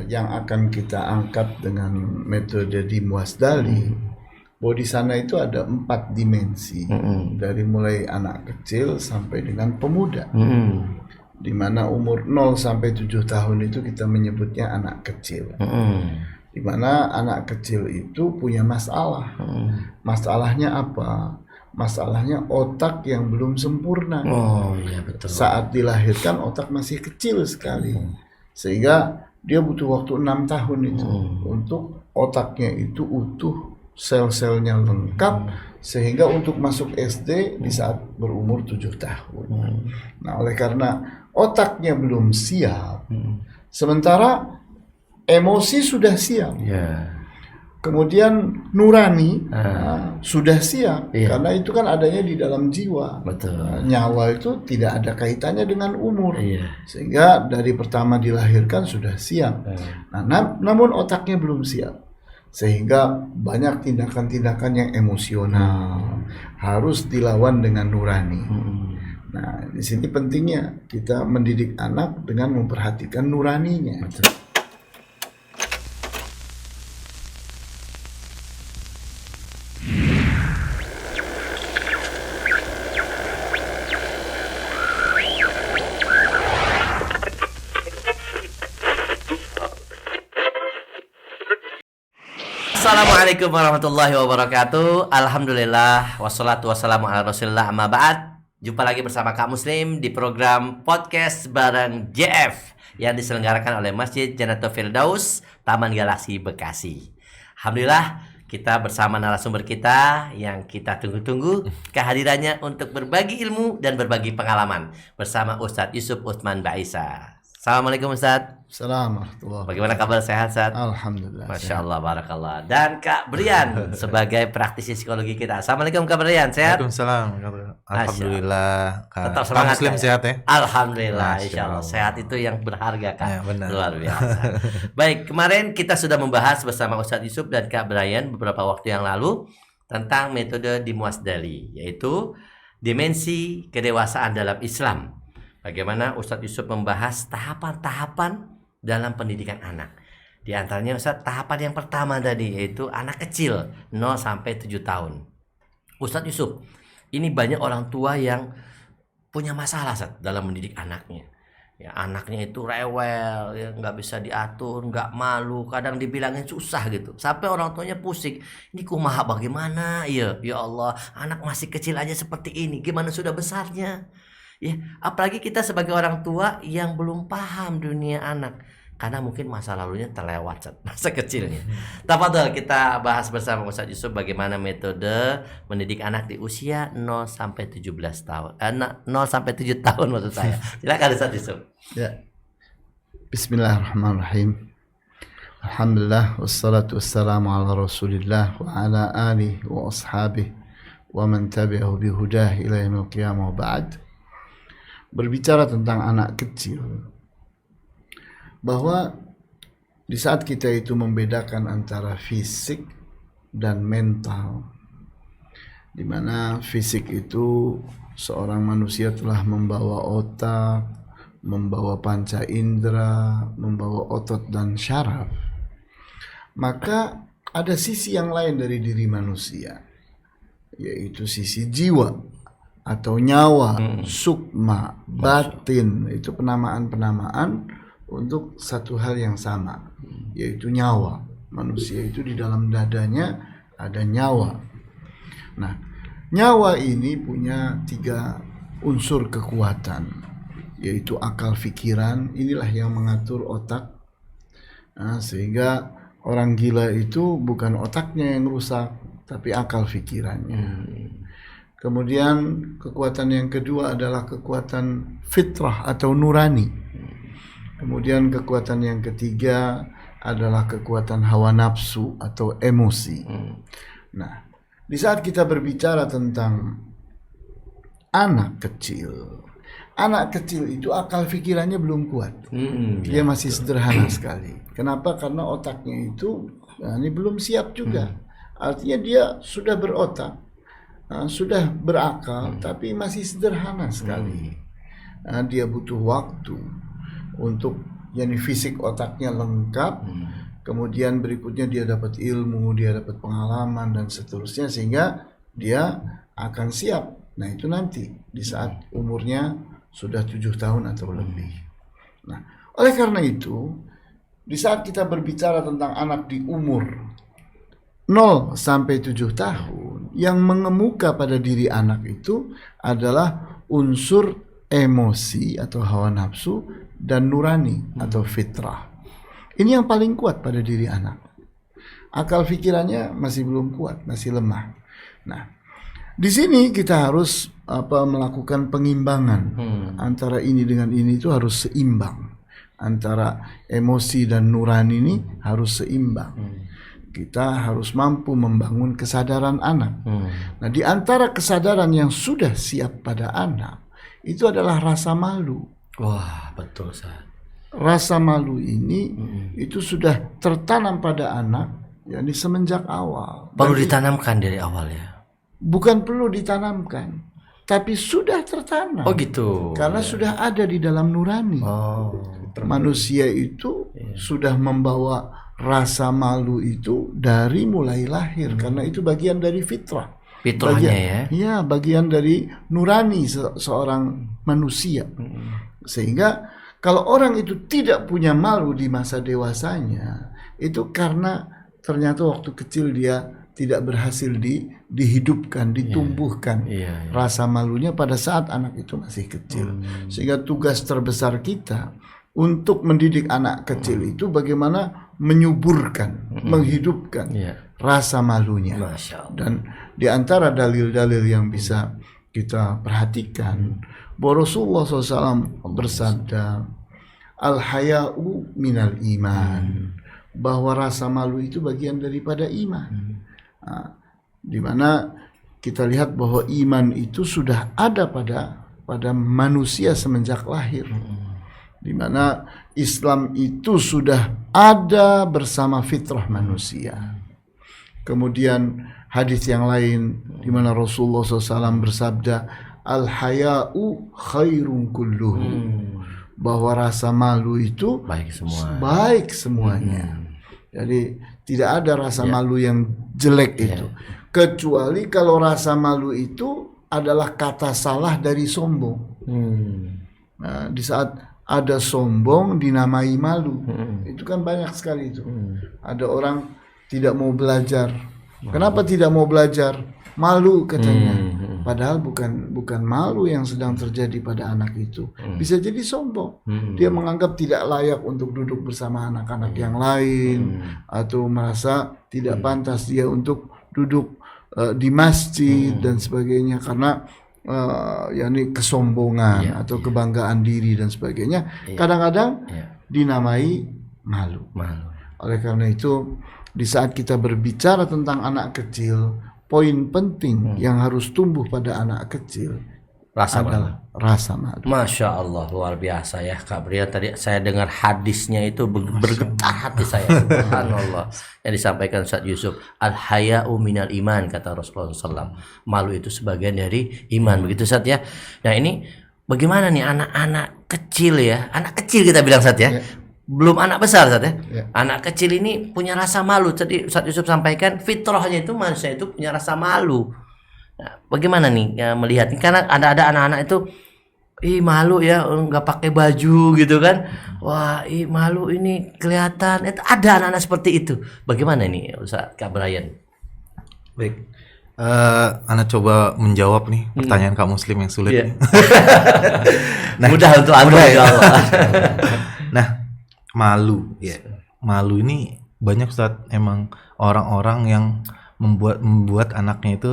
yang akan kita angkat dengan metode di Muasdali, bahwa di sana itu ada 4 dimensi, dari mulai anak kecil sampai dengan pemuda, di mana umur 0 sampai 7 tahun itu kita menyebutnya anak kecil, di mana anak kecil itu punya masalah. Masalahnya apa? Masalahnya otak yang belum sempurna. Oh iya betul. Saat dilahirkan otak masih kecil sekali, sehingga dia butuh waktu 6 tahun itu untuk otaknya itu utuh, sel-selnya lengkap, sehingga untuk masuk SD di saat berumur 7 tahun. Nah, oleh karena otaknya belum siap, sementara emosi sudah siap. Kemudian nurani sudah siap, karena itu kan adanya di dalam jiwa. Nyawa itu tidak ada kaitannya dengan umur, sehingga dari pertama dilahirkan sudah siap. Nah, namun otaknya belum siap, sehingga banyak tindakan-tindakan yang emosional harus dilawan dengan nurani. Nah, di sini pentingnya kita mendidik anak dengan memperhatikan nuraninya. Assalamualaikum warahmatullahi wabarakatuh. Alhamdulillah, wassalatu wassalamu ala rasulillah, amma ba'd. Jumpa lagi bersama Kak Muslim di program podcast bareng JF yang diselenggarakan oleh Masjid Jannatul Firdaus, Taman Galaksi, Bekasi. Alhamdulillah, kita bersama narasumber kita yang kita tunggu-tunggu kehadirannya untuk berbagi ilmu dan berbagi pengalaman bersama Ustadz Yusuf Utsman Baisa. Assalamualaikum Ustadz. Assalamualaikum. Bagaimana kabar, sehat Ustadz? Alhamdulillah. Masya Allah, barakallah. Dan Kak Brian sebagai praktisi psikologi kita. Assalamualaikum Kak Brian, sehat? Waalaikumsalam. Alhamdulillah. Tetap semangat. Muslim Kak, sehat ya? Alhamdulillah, insya Allah. Sehat itu yang berharga Kak. Ya, benar. Luar biasa. Baik, kemarin kita sudah membahas bersama Ustadz Yusuf dan Kak Brian beberapa waktu yang lalu tentang metode di Muasdali, yaitu dimensi kedewasaan dalam Islam. Bagaimana Ustadz Yusuf membahas tahapan-tahapan dalam pendidikan anak. Di antaranya Ustadz, tahapan yang pertama tadi yaitu anak kecil 0 sampai 7 tahun. Ustadz Yusuf, ini banyak orang tua yang punya masalah Ustadz dalam mendidik anaknya. Ya, anaknya itu rewel, ya, nggak bisa diatur, nggak malu, kadang dibilangin susah gitu. Sampai orang tuanya pusing. Ini kumaha bagaimana? Ya Allah, anak masih kecil aja seperti ini. Gimana sudah besarnya? Ya, apalagi kita sebagai orang tua yang belum paham dunia anak, karena mungkin masa lalunya terlewat masa kecilnya. Tafadhol, kita bahas bersama Ustadz Yusuf bagaimana metode mendidik anak di usia 0 sampai 17 tahun. 0 sampai 7 tahun maksud saya. Silakan Ustadz Yusuf. Ya. Bismillahirrahmanirrahim. Alhamdulillah, wassalatu wassalamu ala Rasulillah wa ala alihi wa ashabihi wa man tabi'ahu bihudah ila yaumil qiyamah wa ba'd. Berbicara tentang anak kecil, bahwa di saat kita itu membedakan antara fisik dan mental, di mana fisik itu seorang manusia telah membawa otak, membawa panca indera, membawa otot dan syaraf, maka ada sisi yang lain dari diri manusia, yaitu sisi jiwa atau nyawa, sukma, batin. Itu penamaan-penamaan untuk satu hal yang sama, yaitu nyawa. Manusia itu di dalam dadanya ada nyawa. Nah, nyawa ini punya 3 unsur kekuatan, yaitu akal pikiran. Inilah yang mengatur otak. Nah, sehingga orang gila itu bukan otaknya yang rusak, tapi akal pikirannya. Kemudian kekuatan yang kedua adalah kekuatan fitrah atau nurani. Kemudian kekuatan yang ketiga adalah kekuatan hawa nafsu atau emosi. Nah, di saat kita berbicara tentang anak kecil itu akal pikirannya belum kuat. Dia masih sederhana sekali. Kenapa? Karena otaknya itu ini belum siap juga. Artinya dia sudah berotak, sudah berakal, tapi masih sederhana sekali. Dia butuh waktu untuk yakni fisik otaknya lengkap, kemudian berikutnya dia dapat ilmu, dia dapat pengalaman dan seterusnya, sehingga dia akan siap. Nah itu nanti di saat umurnya sudah 7 tahun atau lebih. Nah oleh karena itu, di saat kita berbicara tentang anak di umur 0 sampai 7 tahun, yang mengemuka pada diri anak itu adalah unsur emosi atau hawa nafsu dan nurani atau fitrah. Ini yang paling kuat pada diri anak. Akal pikirannya masih belum kuat, masih lemah. Nah, di sini kita harus melakukan pengimbangan antara ini dengan ini, itu harus seimbang. Antara emosi dan nurani ini harus seimbang. Kita harus mampu membangun kesadaran anak. Nah, di antara kesadaran yang sudah siap pada anak itu adalah rasa malu. Wah, betul, Ustaz. Rasa malu ini itu sudah tertanam pada anak, yakni semenjak awal. Perlu ditanamkan dari awal ya. Bukan perlu ditanamkan, tapi sudah tertanam. Oh gitu. Karena sudah ada di dalam nurani. Manusia itu sudah membawa rasa malu itu dari mulai lahir, karena itu bagian dari fitrah. Fitrahnya ya. Iya, bagian dari nurani seorang manusia. Sehingga kalau orang itu tidak punya malu di masa dewasanya, itu karena ternyata waktu kecil dia tidak berhasil dihidupkan, ditumbuhkan rasa malunya pada saat anak itu masih kecil. Sehingga tugas terbesar kita untuk mendidik anak kecil itu bagaimana menyuburkan, menghidupkan rasa malunya. Dan di antara dalil-dalil yang bisa kita perhatikan, bahwa Rasulullah SAW bersabda, al-haya'u minal iman, bahwa rasa malu itu bagian daripada iman. Nah, di mana kita lihat bahwa iman itu sudah ada pada manusia semenjak lahir. Di mana Islam itu sudah ada bersama fitrah manusia. Kemudian hadis yang lain di mana Rasulullah SAW bersabda, al-haya'u khairun kulluhu, bahwa rasa malu itu baik semuanya. Jadi tidak ada rasa malu yang jelek itu, kecuali kalau rasa malu itu adalah kata salah dari sombong. Nah, di saat ada sombong dinamai malu, itu kan banyak sekali itu. Ada orang tidak mau belajar. Kenapa tidak mau belajar? Malu katanya. Padahal bukan malu yang sedang terjadi pada anak itu. Bisa jadi sombong. Dia menganggap tidak layak untuk duduk bersama anak-anak yang lain, atau merasa tidak pantas dia untuk duduk di masjid dan sebagainya, karena yakni kesombongan atau kebanggaan diri dan sebagainya, kadang-kadang dinamai malu. Oleh karena itu, di saat kita berbicara tentang anak kecil, poin penting yang harus tumbuh pada anak kecil adalah rasa malu. Masya Allah, luar biasa ya Kak Brian. Tadi saya dengar hadisnya itu bergetar hati saya. Subhanallah. Yang disampaikan Ustaz Yusuf, al-haya'u minal iman, kata Rasulullah SAW. Malu itu sebagian dari iman. Begitu Ustaz ya. Nah ini bagaimana nih anak-anak kecil ya. Anak kecil kita bilang Ustaz ya. Belum anak besar Ustaz ya. Anak kecil ini punya rasa malu. Tadi Ustaz Yusuf sampaikan fitrahnya itu manusia itu punya rasa malu. Nah, bagaimana nih ya, melihat, karena ada anak-anak itu malu ya nggak pakai baju gitu kan, wah malu ini kelihatan. Itu ada anak-anak seperti itu. Bagaimana nih Ustaz Kak Brian? Baik, Ana coba menjawab nih pertanyaan Kak Muslim yang sulit. Yeah. Mudah untuk Anda ya Allah. Nah, malu ya, malu ini banyak Ustaz, emang orang-orang yang membuat anaknya itu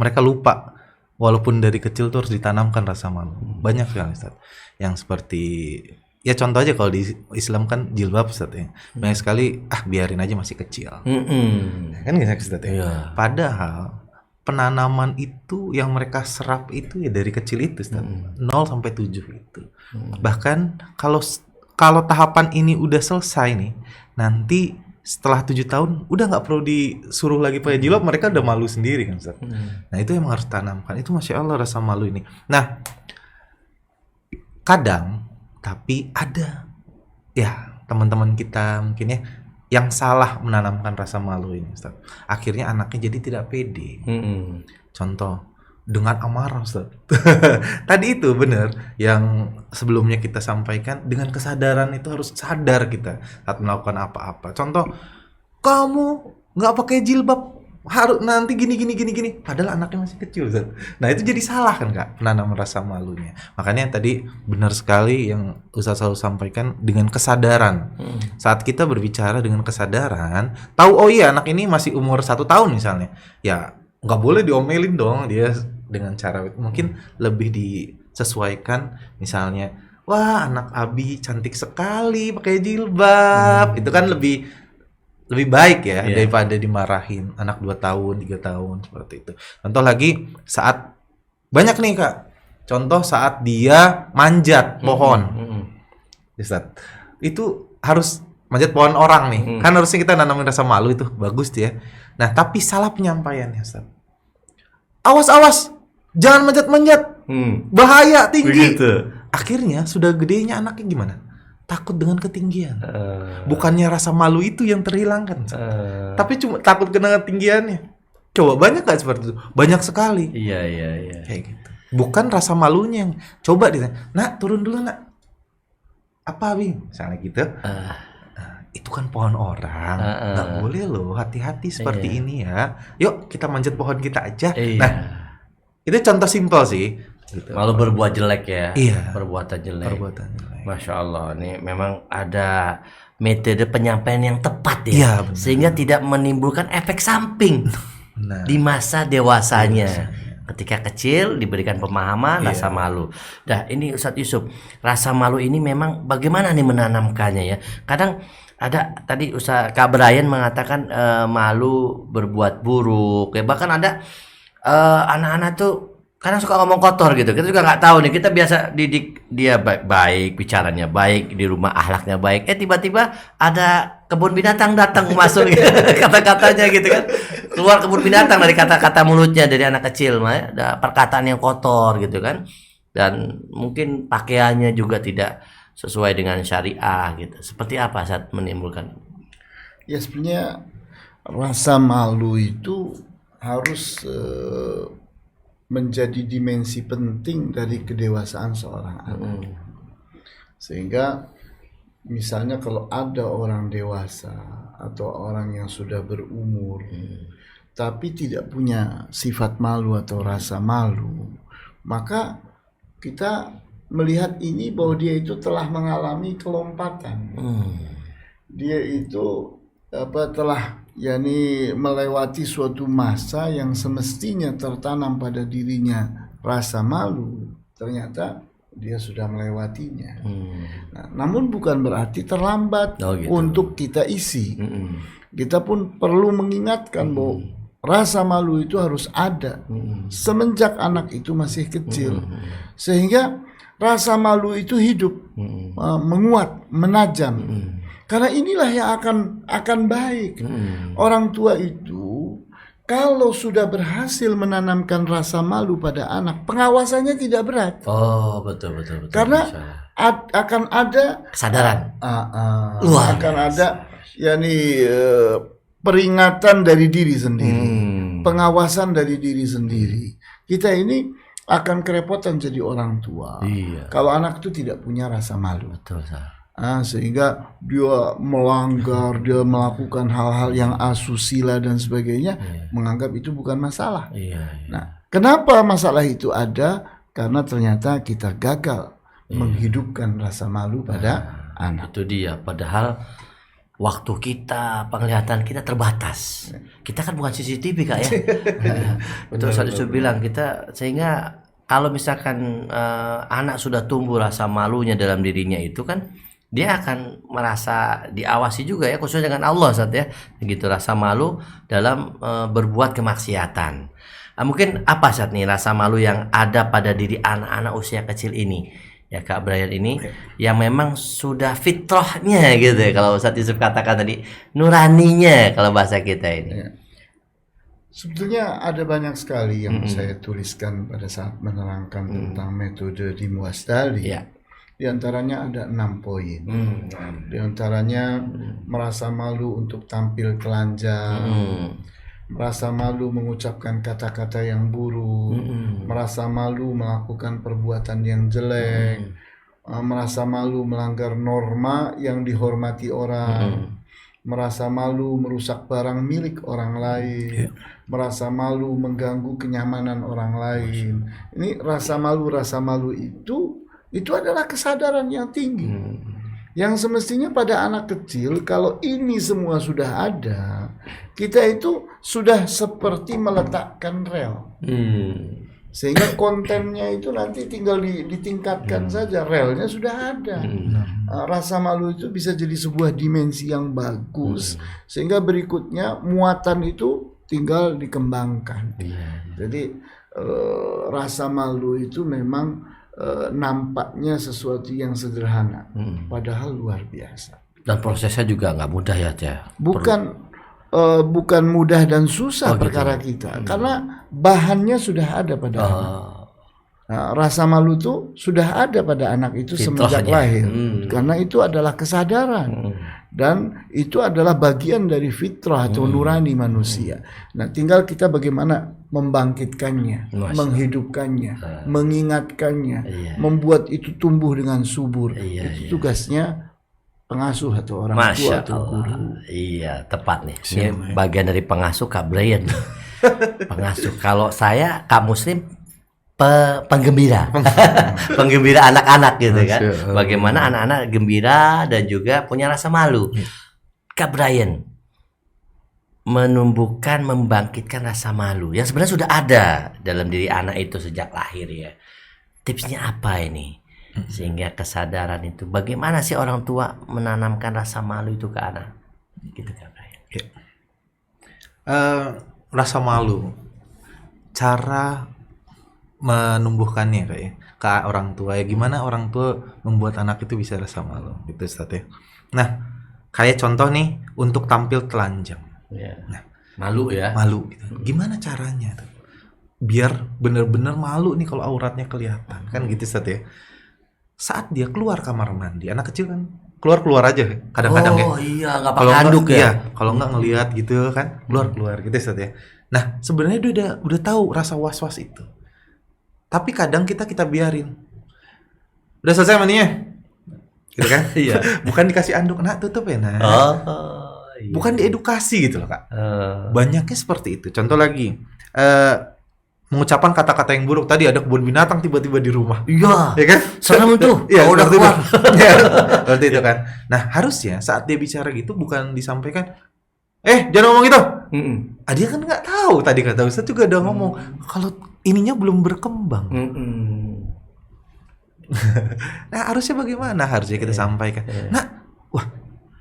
mereka lupa, walaupun dari kecil tuh harus ditanamkan rasa malu. Banyak sekali Ustaz, yang seperti ya contoh aja kalau di Islam kan jilbab Ustaz ya, banyak sekali biarin aja masih kecil, kan gitu Ustaz ya. Padahal penanaman itu yang mereka serap itu ya dari kecil itu Ustaz, 0 sampai 7 itu. Bahkan kalau tahapan ini udah selesai nih, nanti setelah 7 tahun udah nggak perlu disuruh lagi pakai jilbab, mereka udah malu sendiri kan Ustaz. Nah itu yang harus tanamkan, itu Masya Allah rasa malu ini. Nah kadang tapi ada ya teman-teman kita mungkin ya yang salah menanamkan rasa malu ini, Ustaz. Akhirnya anaknya jadi tidak pede. Contoh dengan amarah, Ustaz. Tadi itu benar yang sebelumnya kita sampaikan, dengan kesadaran itu harus sadar kita saat melakukan apa-apa. Contoh, kamu nggak pakai jilbab harus nanti gini. Padahal anaknya masih kecil, Ustaz. Nah itu jadi salah kan Kak, menanam rasa malunya. Makanya tadi benar sekali yang Ustaz selalu sampaikan, dengan kesadaran. Saat kita berbicara dengan kesadaran, tahu oh iya anak ini masih umur 1 tahun misalnya, ya nggak boleh diomelin dong dia dengan cara mungkin lebih disesuaikan, misalnya wah anak Abi cantik sekali pakai jilbab, itu kan lebih baik ya daripada dimarahin anak 2 tahun 3 tahun seperti itu. Contoh lagi saat banyak nih Kak, contoh saat dia manjat pohon, Ustaz, itu harus manjat pohon orang nih, kan harusnya kita nanamin rasa malu, itu bagus ya. Nah tapi salah penyampaiannya, Ustaz. Awas, jangan manjat-manjat, bahaya tinggi. Begitu. Akhirnya sudah gedenya anaknya gimana? Takut dengan ketinggian. Bukannya rasa malu itu yang terhilangkan, tapi cuma takut kena ketinggiannya. Coba banyak gak seperti itu? Banyak sekali. Iya. Kayak gitu. Bukan rasa malunya yang coba ditanya, nak turun dulu nak. Apa Bing? Misalnya gitu. Itu kan pohon orang, nggak boleh loh, hati-hati seperti ini ya. Yuk kita manjat pohon kita aja. Nah, itu contoh simpel sih. Gitu. Malu berbuat jelek ya. Iya. Perbuatan jelek. Perbuatan. Masya Allah, ini memang ada metode penyampaian yang tepat ya. Iya, benar. Sehingga tidak menimbulkan efek samping di masa dewasanya. Ketika kecil diberikan pemahaman rasa malu. Nah ini Ustadz Yusuf, rasa malu ini memang bagaimana nih menanamkannya ya. Kadang ada tadi Ustadz Kak Brian mengatakan malu berbuat buruk ya. Bahkan ada anak-anak tuh kadang suka ngomong kotor gitu. Kita juga nggak tahu nih. Kita biasa didik dia baik, bicaranya baik, di rumah akhlaknya baik. Tiba-tiba ada kebun binatang datang masuk kata-katanya gitu kan. Keluar kebun binatang dari kata-kata mulutnya dari anak kecil, ada perkataan yang kotor gitu kan. Dan mungkin pakaiannya juga tidak sesuai dengan syariah gitu. Seperti apa saat menimbulkan? Ya sebenarnya rasa malu itu harus menjadi dimensi penting dari kedewasaan seorang anak. Sehingga misalnya kalau ada orang dewasa atau orang yang sudah berumur tapi tidak punya sifat malu atau rasa malu, maka kita melihat ini bahwa dia itu telah mengalami kelompatan. Dia itu telah melewati suatu masa yang semestinya tertanam pada dirinya rasa malu, ternyata dia sudah melewatinya. Nah, namun bukan berarti terlambat untuk kita isi. Kita pun perlu mengingatkan bahwa rasa malu itu harus ada semenjak anak itu masih kecil, sehingga rasa malu itu hidup, menguat, menajam. Karena inilah yang akan baik. Orang tua itu kalau sudah berhasil menanamkan rasa malu pada anak, pengawasannya tidak berat. Oh, betul. Karena akan ada kesadaran. Akan ada peringatan dari diri sendiri, pengawasan dari diri sendiri. Kita ini akan kerepotan jadi orang tua. Kalau anak itu tidak punya rasa malu. Betul, sehingga dia melanggar, dia melakukan hal-hal yang asusila dan sebagainya, menganggap itu bukan masalah. Nah, kenapa masalah itu ada? Karena ternyata kita gagal menghidupkan rasa malu pada anak. Itu dia, padahal waktu kita, penglihatan kita terbatas. Kita kan bukan CCTV Kak ya. Betul, saya bilang kita, sehingga kalau misalkan anak sudah tumbuh rasa malunya dalam dirinya itu kan, dia akan merasa diawasi juga ya, khususnya dengan Allah Ustaz ya. Begitu rasa malu dalam berbuat kemaksiatan. Mungkin apa Ustaz nih rasa malu yang ada pada diri anak-anak usia kecil ini? Ya Kak Brian ini yang memang sudah fitrahnya gitu ya, kalau Ustaz Yusuf katakan tadi, nuraninya kalau bahasa kita ini. Sebetulnya ada banyak sekali yang saya tuliskan pada saat menerangkan tentang metode di Muasdali. Di antaranya ada 6 poin. Di antaranya merasa malu untuk tampil telanjang, merasa malu mengucapkan kata-kata yang buruk, merasa malu melakukan perbuatan yang jelek, merasa malu melanggar norma yang dihormati orang, merasa malu merusak barang milik orang lain, merasa malu mengganggu kenyamanan orang lain. Ini rasa malu itu adalah kesadaran yang tinggi. Yang semestinya pada anak kecil, kalau ini semua sudah ada, kita itu sudah seperti meletakkan rel. Sehingga kontennya itu nanti tinggal ditingkatkan saja, relnya sudah ada. Rasa malu itu bisa jadi sebuah dimensi yang bagus, sehingga berikutnya muatan itu tinggal dikembangkan. Jadi rasa malu itu memang nampaknya sesuatu yang sederhana, padahal luar biasa. Dan prosesnya juga nggak mudah ya, Cah. Bukan mudah dan susah perkara kita, karena bahannya sudah ada pada anak. Nah, rasa malu itu sudah ada pada anak itu semenjak lahir, karena itu adalah kesadaran dan itu adalah bagian dari fitrah atau nurani manusia. Nah, tinggal kita bagaimana membangkitkannya, menghidupkannya, mengingatkannya, membuat itu tumbuh dengan subur. Itu tugasnya pengasuh atau orang tua atau guru. Iya, tepat nih. Ini bagian dari pengasuh Kak Brian. Pengasuh. Kalau saya Kak Muslim penggembira. Penggembira anak-anak gitu kan. Bagaimana anak-anak gembira dan juga punya rasa malu. Kak Brian menumbuhkan, membangkitkan rasa malu yang sebenarnya sudah ada dalam diri anak itu sejak lahir ya. Tipsnya apa ini? Sehingga kesadaran itu, bagaimana sih orang tua menanamkan rasa malu itu ke anak? Gitu Kak Brian. Rasa malu, cara menumbuhkannya kayak ke orang tua ya, gimana orang tua membuat anak itu bisa rasa malu gitu Ustaz ya. Nah, kayak contoh nih untuk tampil telanjang. Nah, malu ya. Malu gitu. Gimana caranya tuh? Biar bener-bener malu nih kalau auratnya kelihatan. Kan gitu Ustaz ya. Saat dia keluar kamar mandi, anak kecil kan keluar aja kadang-kadang ya. Oh iya, nggak pakai handuk ya. Iya, kalau nggak ngelihat gitu kan, keluar gitu Ustaz ya. Nah, sebenarnya dia udah tahu rasa was-was itu. Tapi kadang kita biarin. Udah selesai mandinya? Gitu kan? Iya. Bukan dikasih anduk, nak tutup ya nak. Iya. Bukan diedukasi gitu loh Kak. Banyaknya seperti itu. Contoh lagi, mengucapkan kata-kata yang buruk. Tadi ada kebun binatang tiba-tiba di rumah. Iya. Ya kan? Serem tuh. Iya, udah keluar. Ya, seperti itu kan. Nah, harusnya saat dia bicara gitu bukan disampaikan, jangan ngomong gitu. Dia kan nggak tahu, tadi kata Ustaz juga udah ngomong kalau ininya belum berkembang. Nah, harusnya bagaimana? Harusnya kita sampaikan. Nah,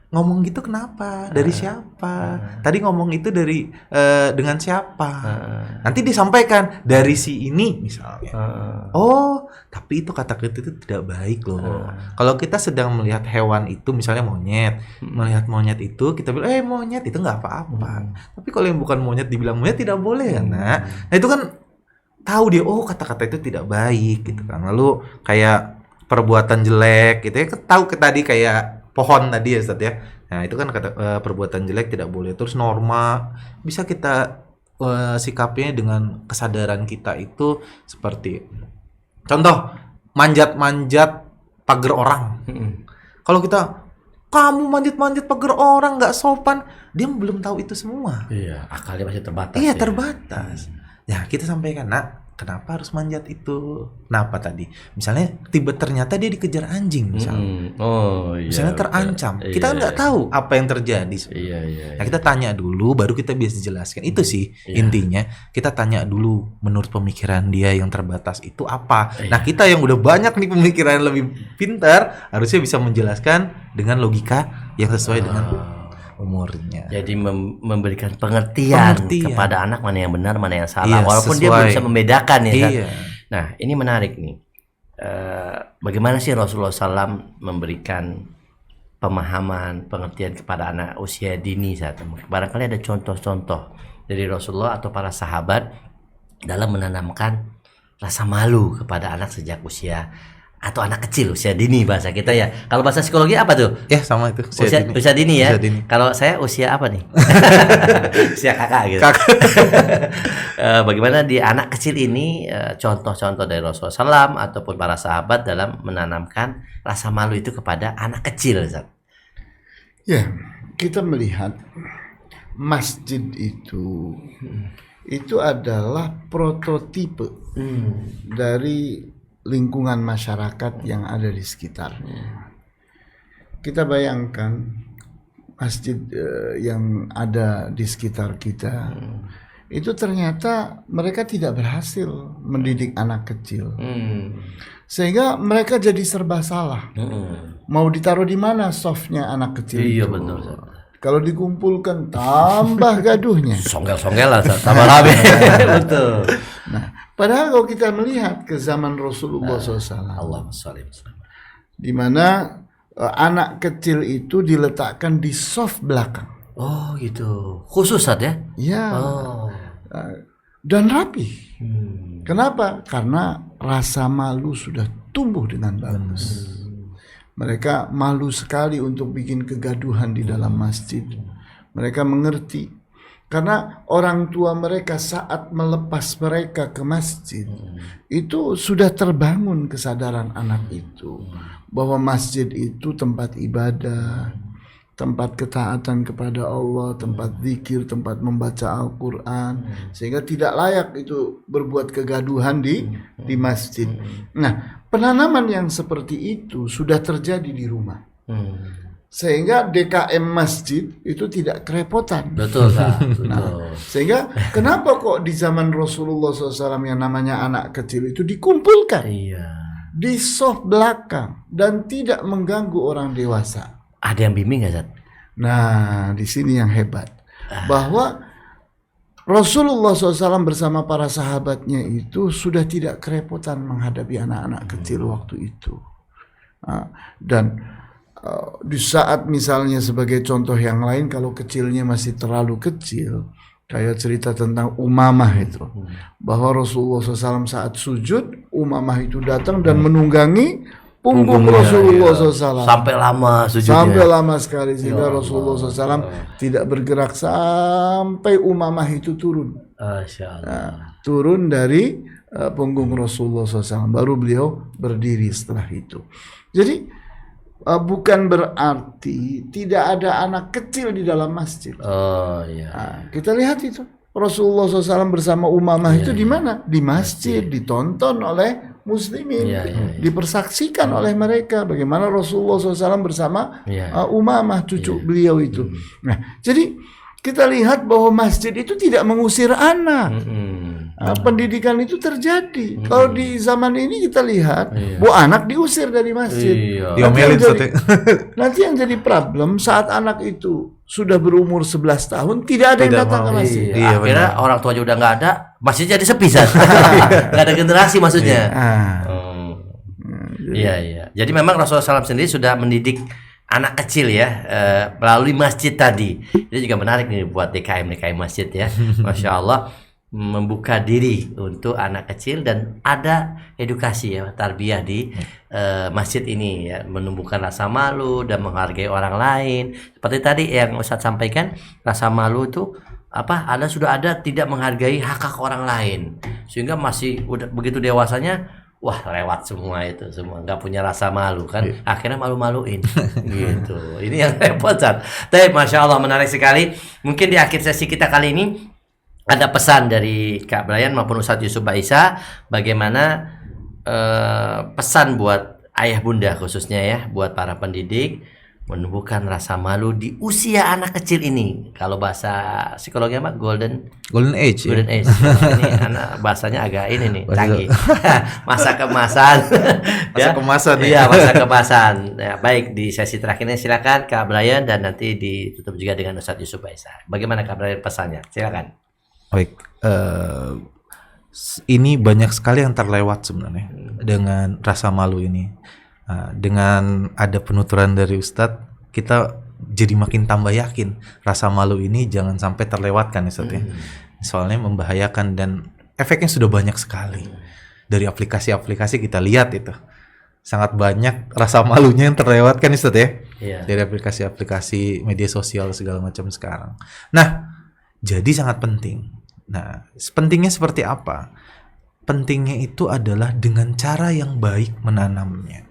ngomong gitu kenapa? Dari siapa? Tadi ngomong itu dari dengan siapa? Nanti disampaikan dari si ini misalnya. Oh, tapi itu kata-kata itu tidak baik loh. Kalau kita sedang melihat hewan itu, misalnya monyet, melihat monyet itu kita bilang, monyet itu nggak apa-apa. Tapi kalau yang bukan monyet dibilang monyet tidak boleh, nah itu kan tahu dia, oh kata-kata itu tidak baik gitu kan. Lalu kayak perbuatan jelek gitu ya, tahu tadi kayak pohon tadi ya Ustaz ya. Nah, itu kan kata perbuatan jelek tidak boleh. Terus norma bisa kita sikapnya dengan kesadaran kita itu seperti contoh manjat-manjat pagar orang. Kalau kita kamu manjat-manjat pagar orang nggak sopan, dia belum tahu itu semua. Iya, akalnya masih terbatas. Iya, ya. terbatas. Ya, kita sampaikan, nak, kenapa harus manjat itu? Kenapa tadi? Misalnya ternyata dia dikejar anjing misalnya. Oh iya. Misalnya terancam. Kita kan nggak tahu apa yang terjadi. Iya. Nah, kita tanya dulu baru kita bisa jelaskan. Itu sih intinya. Kita tanya dulu menurut pemikiran dia yang terbatas itu apa. Nah, kita yang udah banyak nih pemikiran lebih pintar harusnya bisa menjelaskan dengan logika yang sesuai dengan umurnya. Jadi memberikan pengertian kepada anak mana yang benar, mana yang salah, walaupun dia belum bisa membedakan ya. Kan? Nah, ini menarik nih. Bagaimana sih Rasulullah SAW memberikan pemahaman, pengertian kepada anak usia dini saat itu? Barangkali ada contoh-contoh dari Rasulullah atau para sahabat dalam menanamkan rasa malu kepada anak sejak usia atau anak kecil usia dini bahasa kita ya. Kalau bahasa psikologi apa tuh? Ya sama itu. Usia dini ya. Usia dini. Kalau saya usia apa nih? Usia kakak gitu. Bagaimana di anak kecil ini contoh-contoh dari Rasulullah SAW ataupun para sahabat dalam menanamkan rasa malu itu kepada anak kecil, Ustaz? Ya, kita melihat masjid itu adalah prototipe dari lingkungan masyarakat yang ada di sekitarnya. Kita bayangkan masjid yang ada di sekitar kita, itu ternyata mereka tidak berhasil mendidik anak kecil, sehingga mereka jadi serba salah. Mau ditaruh di mana softnya anak kecil Iya itu? benar. Kalau dikumpulkan tambah gaduhnya. Songgel-songgelan, tambah rame. Betul. Nah, padahal kalau kita melihat ke zaman Rasulullah SAW, Allahumma sholli wa sallim. di mana anak kecil itu diletakkan di soft belakang. Oh gitu. Khusus Ustaz ya? Ya, Oh. dan rapi. Kenapa? Karena rasa malu sudah tumbuh dengan bagus. Mereka malu sekali untuk bikin kegaduhan di dalam masjid. Mereka mengerti. Karena orang tua mereka saat melepas mereka ke masjid, itu sudah terbangun kesadaran anak itu. Bahwa masjid itu tempat ibadah, tempat ketaatan kepada Allah, tempat zikir, tempat membaca Al-Quran, sehingga tidak layak itu berbuat kegaduhan di masjid. Nah, penanaman yang seperti itu sudah terjadi di rumah, sehingga DKM masjid itu tidak kerepotan. Betul Kak. Nah, sehingga kenapa kok di zaman Rasulullah SAW yang namanya anak kecil itu dikumpulkan Iya. di soft belakang dan tidak mengganggu orang dewasa? Ada yang bimbing nggak Ustaz? Nah, di sini yang hebat, bahwa Rasulullah SAW bersama para sahabatnya itu sudah tidak kerepotan menghadapi anak-anak kecil waktu itu. Dan di saat misalnya sebagai contoh yang lain, kalau kecilnya masih terlalu kecil, kayak cerita tentang Umamah itu, bahwa Rasulullah SAW saat sujud, Umamah itu datang dan menunggangi punggung Rasulullah SAW. Sampai lama sujudnya. Sampai lama sekali, sehingga Rasulullah SAW tidak bergerak sampai Umamah itu turun. Masya Allah. Turun dari punggung Rasulullah SAW, baru beliau berdiri setelah itu. Jadi bukan berarti tidak ada anak kecil di dalam masjid. Oh iya. Nah, kita lihat itu Rasulullah SAW bersama Umamah itu di mana? Di masjid, ditonton oleh muslimin, dipersaksikan oleh mereka bagaimana Rasulullah SAW bersama Umamah, cucu beliau itu. Nah, jadi kita lihat bahwa masjid itu tidak mengusir anak. Pendidikan itu terjadi. Kalau di zaman ini kita lihat bahwa anak diusir dari masjid. Diomelin Nanti yang jadi problem saat anak itu sudah berumur 11 tahun tidak ada yang datang ke masjid. Iya, akhirnya orang tuanya udah nggak ada, masjid jadi sepi Ustaz. Nggak ada generasi maksudnya. Iya. Jadi memang Rasulullah SAW sendiri sudah mendidik anak kecil ya melalui masjid tadi. Itu juga menarik nih buat DKM masjid ya. Masya Allah, membuka diri untuk anak kecil dan ada edukasi ya, tarbiyah di masjid ini ya, menumbuhkan rasa malu dan menghargai orang lain. Seperti tadi yang Ustadz sampaikan, rasa malu itu sudah ada tidak menghargai hak orang lain, sehingga masih udah begitu dewasanya lewat semua nggak punya rasa malu kan, akhirnya malu-maluin gitu. Ini yang repot Ustaz. Tapi Masya Allah menarik sekali. Mungkin di akhir sesi kita kali ini ada pesan dari Kak Brian maupun Ustadz Yusuf Baisa, bagaimana pesan buat ayah bunda khususnya ya, buat para pendidik menumbuhkan rasa malu di usia anak kecil ini. Kalau bahasa psikologi apa? Golden age. Golden age. Ini anak bahasanya agak ini nih, canggih. Masa kemasan. Masa kemasan ya. Iya, masa kemasan. Ya, baik, di sesi terakhir ini silakan Kak Brian dan nanti ditutup juga dengan Ustadz Yusuf Baisa. Bagaimana Kak Brian pesannya? Silakan. Baik, ini banyak sekali yang terlewat sebenarnya dengan rasa malu ini. Dengan ada penuturan dari Ustadz, kita jadi makin tambah yakin rasa malu ini jangan sampai terlewatkan Ustadz ya. Soalnya membahayakan dan efeknya sudah banyak sekali. Dari aplikasi-aplikasi kita lihat itu. sangat banyak rasa malunya yang terlewatkan Ustaz ya. Iya. Dari aplikasi-aplikasi media sosial segala macam sekarang. Nah, jadi sangat penting. Nah, pentingnya seperti apa? Pentingnya itu adalah dengan cara yang baik menanamnya.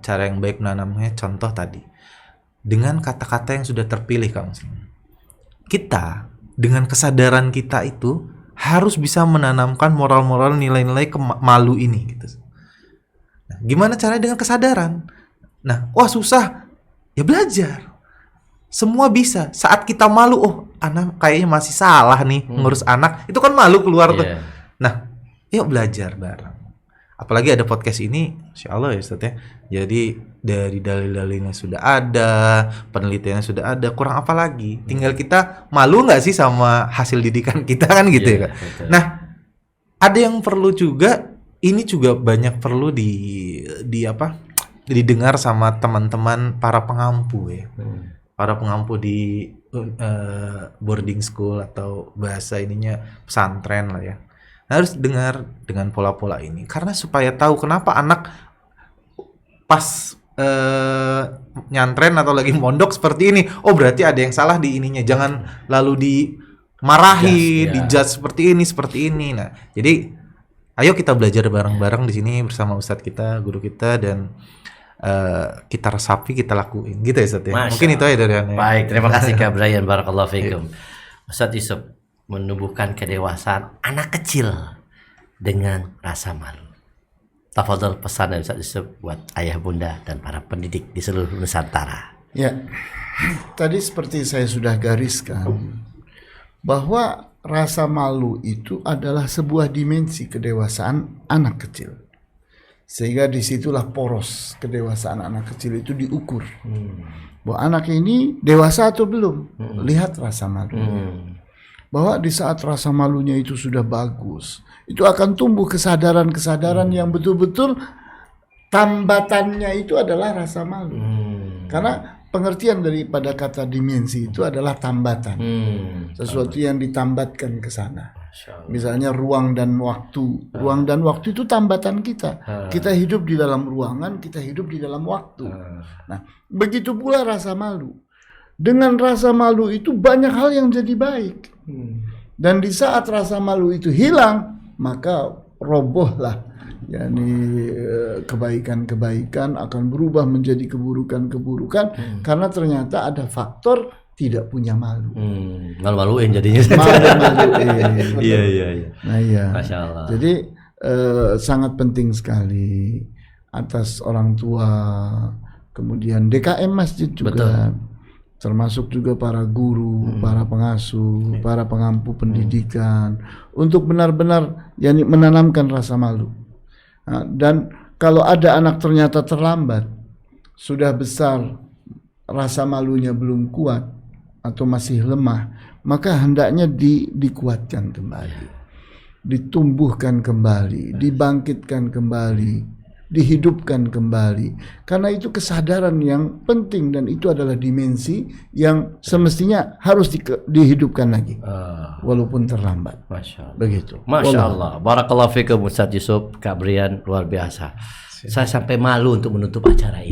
Cara yang baik menanamnya, contoh tadi, dengan kata-kata yang sudah terpilih, Kang Muslim. Kita dengan kesadaran kita itu harus bisa menanamkan moral-moral, nilai-nilai malu ini gitu. Nah, gimana caranya dengan kesadaran? Nah, wah susah. Ya belajar. Semua bisa. Saat kita malu, oh, anak kayaknya masih salah nih ngurus anak. Itu kan malu keluar tuh. Iya. Nah, yuk belajar bareng. Apalagi ada podcast ini, Insya Allah ya Ustaz ya. Jadi dari dalil-dalilnya sudah ada, penelitiannya sudah ada, kurang apa lagi? Tinggal kita malu nggak sih sama hasil didikan kita kan gitu ya Kak? Betul. Nah, ada yang perlu juga, ini juga banyak perlu didengar sama teman-teman para pengampu ya. Para pengampu di boarding school atau bahasa ininya pesantren lah ya. Harus dengar dengan pola-pola ini karena supaya tahu kenapa anak pas nyantren atau lagi mondok seperti ini, oh berarti ada yang salah di ininya, jangan lalu dimarahi, dijudge seperti ini. Nah, jadi ayo kita belajar bareng-bareng di sini bersama Ustadz kita, guru kita, dan kita resapi, kita lakuin gitu ya Ustadz ya. Mungkin itu aja dari Anda. Baik, terima kasih Kak Brian, barakallahu fikum. Ustadz Yusuf menumbuhkan kedewasaan anak kecil dengan rasa malu. Tafadhol pesan dari Ustadz Yusuf buat ayah bunda dan para pendidik di seluruh Nusantara. Ya, tadi seperti saya sudah gariskan bahwa rasa malu itu adalah sebuah dimensi kedewasaan anak kecil. Sehingga disitulah poros kedewasaan anak kecil itu diukur. Bahwa anak ini dewasa atau belum. Lihat rasa malu. Bahwa di saat rasa malunya itu sudah bagus, itu akan tumbuh kesadaran-kesadaran yang betul-betul tambatannya itu adalah rasa malu. Karena pengertian daripada kata dimensi itu adalah tambatan. Sesuatu yang ditambatkan ke sana. Misalnya ruang dan waktu. Ruang dan waktu itu tambatan kita. Kita hidup di dalam ruangan, kita hidup di dalam waktu. Nah, begitu pula rasa malu. Dengan rasa malu itu banyak hal yang jadi baik. Dan di saat rasa malu itu hilang, maka robohlah. Yani kebaikan-kebaikan akan berubah menjadi keburukan-keburukan karena ternyata ada faktor tidak punya malu. Malu-maluin jadinya. Malu-maluin. Iya. Nah iya. Masya Allah. Jadi sangat penting sekali atas orang tua, kemudian DKM masjid juga. Betul. Termasuk juga para guru, para pengasuh, para pengampu pendidikan untuk benar-benar yani menanamkan rasa malu. Nah, dan kalau ada anak ternyata terlambat, sudah besar, rasa malunya belum kuat atau masih lemah, maka hendaknya dikuatkan kembali, ditumbuhkan kembali, dibangkitkan kembali, dihidupkan kembali. Karena itu kesadaran yang penting dan itu adalah dimensi yang semestinya harus dihidupkan lagi walaupun terlambat. Masya Allah. Begitu. Masya Allah. Barakallahu fikum Ustadz Yusuf, Kak Brian, luar biasa. Saya sampai malu untuk menutup acara ini.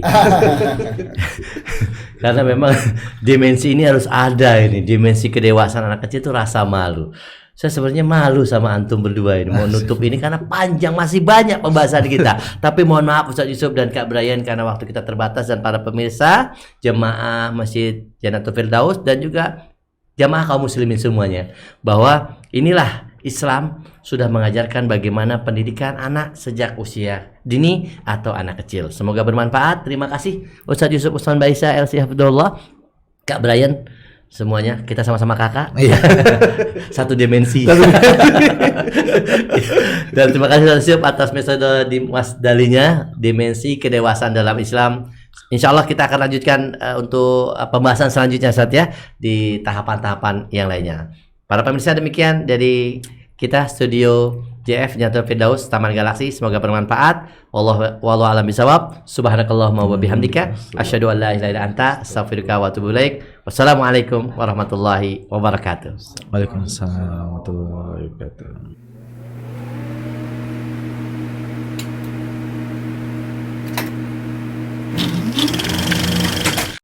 Karena memang dimensi ini harus ada ini. Dimensi kedewasaan anak kecil itu rasa malu. Saya sebenarnya malu sama antum berdua ini mau nutup ini karena panjang, masih banyak pembahasan kita. Tapi mohon maaf Ustadz Yusuf dan Kak Brian karena waktu kita terbatas, dan para pemirsa jemaah Masjid Jannatul Firdaus dan juga jemaah kaum muslimin semuanya, bahwa inilah Islam sudah mengajarkan bagaimana pendidikan anak sejak usia dini atau anak kecil. Semoga bermanfaat. Terima kasih Ustadz Yusuf Usman Baisa, LC Hafidullah, Kak Brian. Semuanya kita sama-sama kakak. Satu dimensi. Dan terima kasih Ustaz Yusuf atas metode dimuasdalinya, dimensi kedewasaan dalam Islam. Insya Allah kita akan lanjutkan untuk pembahasan selanjutnya Ustaz ya, di tahapan-tahapan yang lainnya. Para pemirsa, demikian dari kita studio JF Jannatul Firdaus Taman Galaksi, semoga bermanfaat. Wallahu a'lam bishawab. Subhanakallahumma wa bihamdika asyhadu an la ilaha illa anta astaghfiruka wa atubu ilaik. Wassalamualaikum warahmatullahi wabarakatuh. Waalaikumsalam warahmatullahi wabarakatuh.